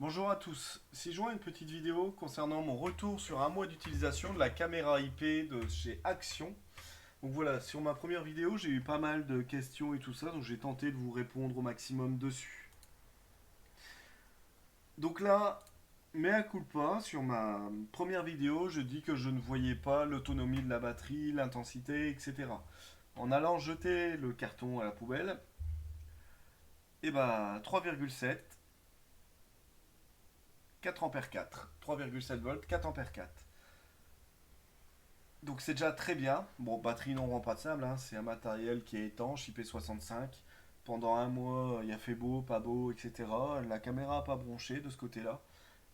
Bonjour à tous. Si je joins une petite vidéo concernant mon retour sur un mois d'utilisation de la caméra IP de chez Action. Donc voilà, sur ma première vidéo, j'ai eu pas mal de questions et tout ça, donc j'ai tenté de vous répondre au maximum dessus. Donc là, mea culpa, sur ma première vidéo, je dis que je ne voyais pas l'autonomie de la batterie, l'intensité, etc. En allant jeter le carton à la poubelle, et bah 3,7, 4 ampères 4. 3,7 volts, 4 ampères 4. Donc c'est déjà très bien. Bon, batterie non remplaçable, hein, c'est un matériel qui est étanche, IP65. Pendant un mois, il a fait beau, pas beau, etc. La caméra n'a pas bronché de ce côté-là.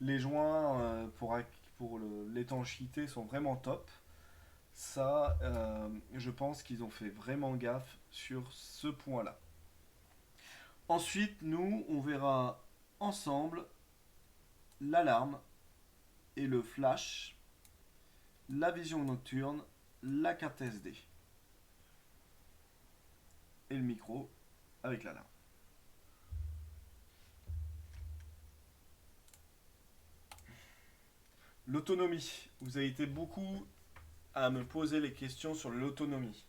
Les joints pour l'étanchéité sont vraiment top. Ça, je pense qu'ils ont fait vraiment gaffe sur ce point-là. Ensuite, nous, on verra ensemble l'alarme et le flash, la vision nocturne, la carte SD et le micro avec l'alarme. L'autonomie. Vous avez été beaucoup à me poser les questions sur l'autonomie.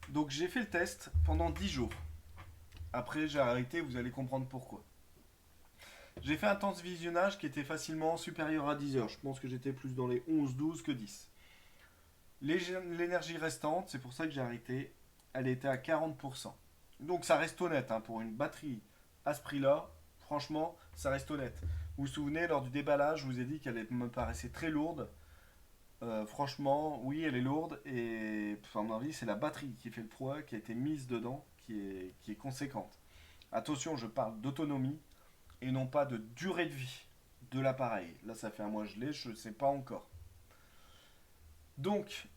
Donc j'ai fait le test pendant 10 jours. Après j'ai arrêté, vous allez comprendre pourquoi. J'ai fait un temps de visionnage qui était facilement supérieur à 10 heures. Je pense que j'étais plus dans les 11-12 que 10. L'énergie restante, c'est pour ça que j'ai arrêté, elle était à 40%. Donc ça reste honnête, hein, pour une batterie à ce prix-là, franchement, ça reste honnête. Vous vous souvenez, lors du déballage, je vous ai dit qu'elle me paraissait très lourde. Franchement, oui, elle est lourde et à mon avis, c'est la batterie qui fait le poids qui a été mise dedans qui est conséquente. Attention, je parle d'autonomie et non pas de durée de vie de l'appareil. Là, ça fait un mois que je l'ai, je ne sais pas encore. Donc,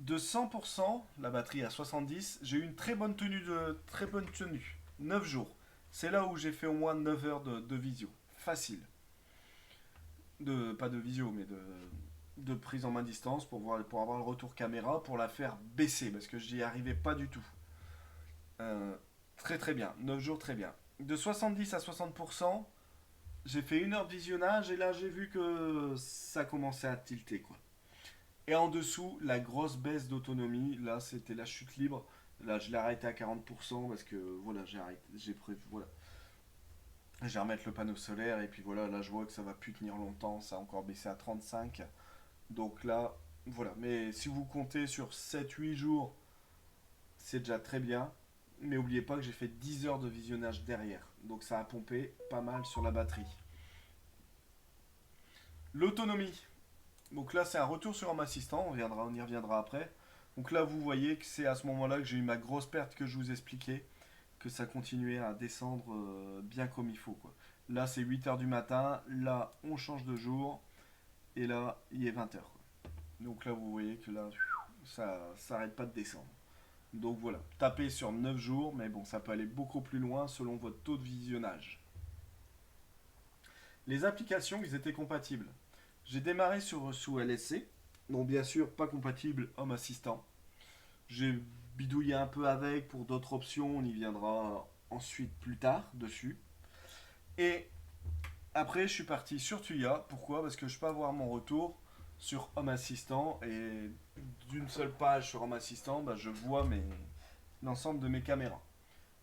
de 100%, la batterie à 70, j'ai eu une très bonne tenue. 9 jours. C'est là où j'ai fait au moins 9 heures de visio. Facile. Pas de visio, mais de prise en main distance pour avoir le retour caméra, pour la faire baisser, parce que j'y arrivais pas du tout. Euh, Très très bien, 9 jours très bien. De 70 à 60%, j'ai fait une heure de visionnage et là j'ai vu que ça commençait à tilter quoi. Et en dessous, la grosse baisse d'autonomie, là c'était la chute libre. Là je l'ai arrêté à 40% parce que voilà, j'ai arrêté, j'ai prévu, voilà. Je vais remettre le panneau solaire et puis voilà, là je vois que ça va plus tenir longtemps, ça a encore baissé à 35. Donc là, voilà. Mais si vous comptez sur 7-8 jours, c'est déjà très bien. Mais n'oubliez pas que j'ai fait 10 heures de visionnage derrière. Donc ça a pompé pas mal sur la batterie. L'autonomie. Donc là, c'est un retour sur Home Assistant. On y reviendra après. Donc là, vous voyez que c'est à ce moment-là que j'ai eu ma grosse perte que je vous expliquais. Que ça continuait à descendre bien comme il faut, quoi. Là, c'est 8 heures du matin. Là, on change de jour. Et là, il est 20 heures. Donc là, vous voyez que là, ça s'arrête pas de descendre. Donc voilà, tapez sur 9 jours, mais bon, ça peut aller beaucoup plus loin selon votre taux de visionnage. Les applications, ils étaient compatibles. J'ai démarré sous LSC, donc bien sûr pas compatible Home Assistant. J'ai bidouillé un peu avec pour d'autres options, on y viendra ensuite plus tard dessus. Et après, je suis parti sur Tuya. Pourquoi? Parce que je peux avoir mon retour sur Home Assistant et d'une seule page sur Home Assistant, bah, je vois l'ensemble de mes caméras.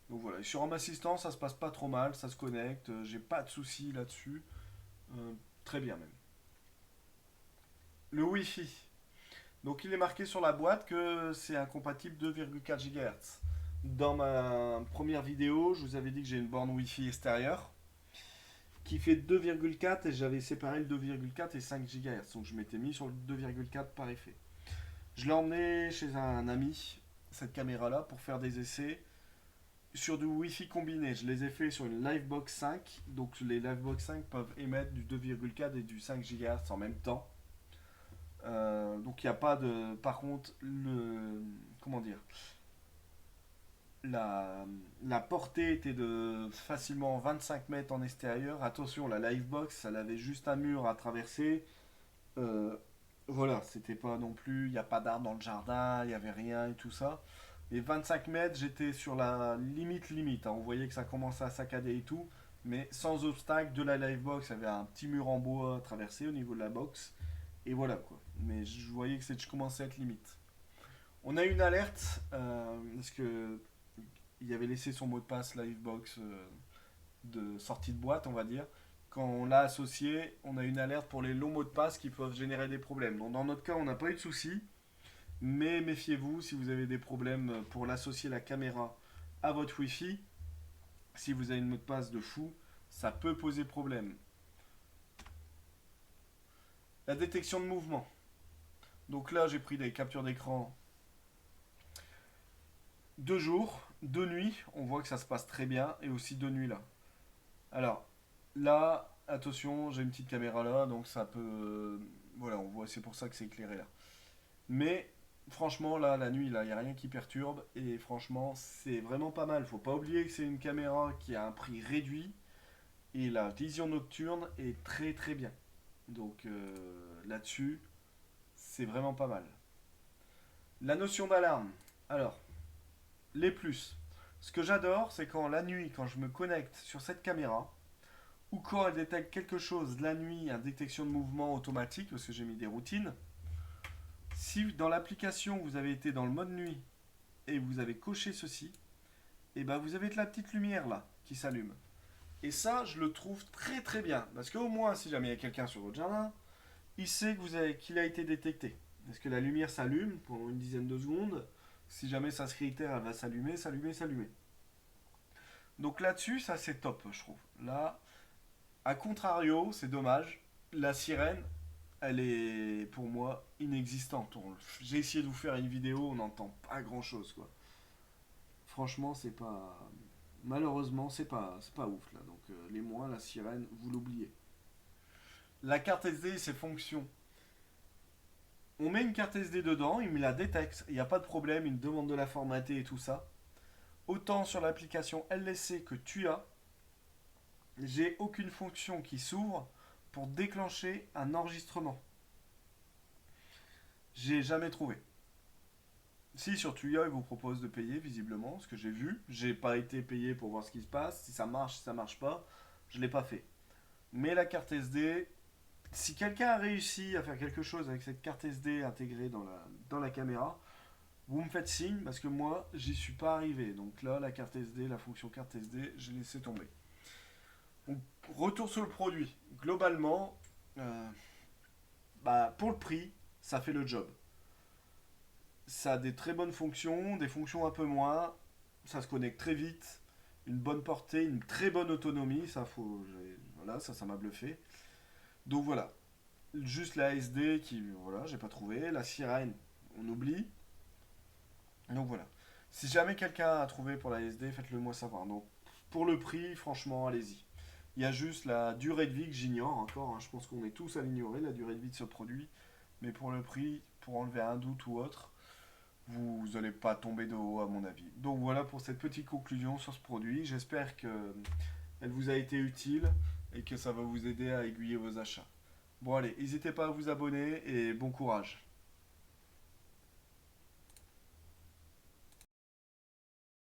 Donc voilà, sur Home Assistant, ça se passe pas trop mal, ça se connecte, j'ai pas de soucis là-dessus. Euh, Très bien même. Le Wi-Fi. Donc il est marqué sur la boîte que c'est incompatible 2,4 GHz. Dans ma première vidéo, je vous avais dit que j'ai une borne Wi-Fi extérieure qui fait 2,4 et j'avais séparé le 2,4 et 5 GHz. Donc je m'étais mis sur le 2,4 par effet. Je l'ai emmené chez un ami, cette caméra-là, pour faire des essais sur du Wi-Fi combiné. Je les ai fait sur une Livebox 5. Donc les Livebox 5 peuvent émettre du 2,4 et du 5 GHz en même temps. Donc il n'y a pas de. Par contre, comment dire, la portée était de facilement 25 mètres en extérieur. Attention, la Livebox, elle avait juste un mur à traverser. Euh, voilà, c'était pas non plus. Il n'y a pas d'arbres dans le jardin, il n'y avait rien et tout ça. Et 25 mètres, j'étais sur la limite limite, hein. On voyait que ça commençait à saccader et tout. Mais sans obstacle, de la Livebox, il y avait un petit mur en bois à traverser au niveau de la box. Et voilà quoi. Mais je voyais que je commençais à être limite. On a eu une alerte parce que il avait laissé son mot de passe Livebox de sortie de boîte, on va dire. Quand on l'a associé, on a une alerte pour les longs mots de passe qui peuvent générer des problèmes. Donc dans notre cas, on n'a pas eu de soucis. Mais méfiez-vous si vous avez des problèmes pour l'associer la caméra à votre Wi-Fi. Si vous avez une mot de passe de fou, ça peut poser problème. La détection de mouvement. Donc là, j'ai pris des captures d'écran de jour, de nuit. On voit que ça se passe très bien. Et aussi de nuit là. Alors, là, attention, j'ai une petite caméra là. Donc ça peut... voilà, on voit, c'est pour ça que c'est éclairé là. Mais franchement, là, la nuit, là, il n'y a rien qui perturbe. Et franchement, c'est vraiment pas mal. Faut pas oublier que c'est une caméra qui a un prix réduit. Et la vision nocturne est très très bien. Donc là-dessus, c'est vraiment pas mal. La notion d'alarme. Alors, les plus. Ce que j'adore, c'est quand la nuit, quand je me connecte sur cette caméra, ou quand elle détecte quelque chose la nuit, une détection de mouvement automatique, parce que j'ai mis des routines, si dans l'application vous avez été dans le mode nuit et vous avez coché ceci, et ben vous avez de la petite lumière là qui s'allume. Et ça, je le trouve très très bien. Parce qu'au moins, si jamais il y a quelqu'un sur votre jardin, il sait qu'il a été détecté. Parce que la lumière s'allume pendant une dizaine de secondes. Si jamais ça se réitère, elle va s'allumer, s'allumer, s'allumer. Donc là-dessus, ça c'est top, je trouve. Là, à contrario, c'est dommage. La sirène, elle est pour moi inexistante. J'ai essayé de vous faire une vidéo, on n'entend pas grand-chose, quoi. Franchement, c'est pas... Malheureusement, c'est pas ouf, là. Donc les moins, la sirène, vous l'oubliez. La carte SD et ses fonctions. On met une carte SD dedans, il me la détecte, il n'y a pas de problème, il me demande de la formater et tout ça. Autant sur l'application LSC que tu as, j'ai aucune fonction qui s'ouvre pour déclencher un enregistrement. J'ai jamais trouvé. Si sur Tuya, il vous propose de payer, visiblement, ce que j'ai vu. J'ai pas été payé pour voir ce qui se passe. Si ça marche, si ça marche pas, je l'ai pas fait. Mais la carte SD, si quelqu'un a réussi à faire quelque chose avec cette carte SD intégrée dans la caméra, vous me faites signe parce que moi, j'y suis pas arrivé. Donc là, la carte SD, la fonction carte SD, j'ai laissé tomber. Donc, retour sur le produit. Globalement, pour le prix, ça fait le job. Ça a des très bonnes fonctions, des fonctions un peu moins. Ça se connecte très vite, une bonne portée, une très bonne autonomie. Voilà, ça m'a bluffé. Donc voilà, juste la SD qui, voilà, j'ai pas trouvé. La sirène, on oublie. Donc voilà. Si jamais quelqu'un a trouvé pour la SD, faites-le moi savoir. Donc pour le prix, franchement, allez-y. Il y a juste la durée de vie que j'ignore encore, hein. Je pense qu'on est tous à l'ignorer, la durée de vie de ce produit. Mais pour le prix, pour enlever un doute ou autre, vous n'allez pas tomber de haut à mon avis. Donc voilà pour cette petite conclusion sur ce produit. J'espère qu'elle vous a été utile et que ça va vous aider à aiguiller vos achats. Bon allez, n'hésitez pas à vous abonner et bon courage.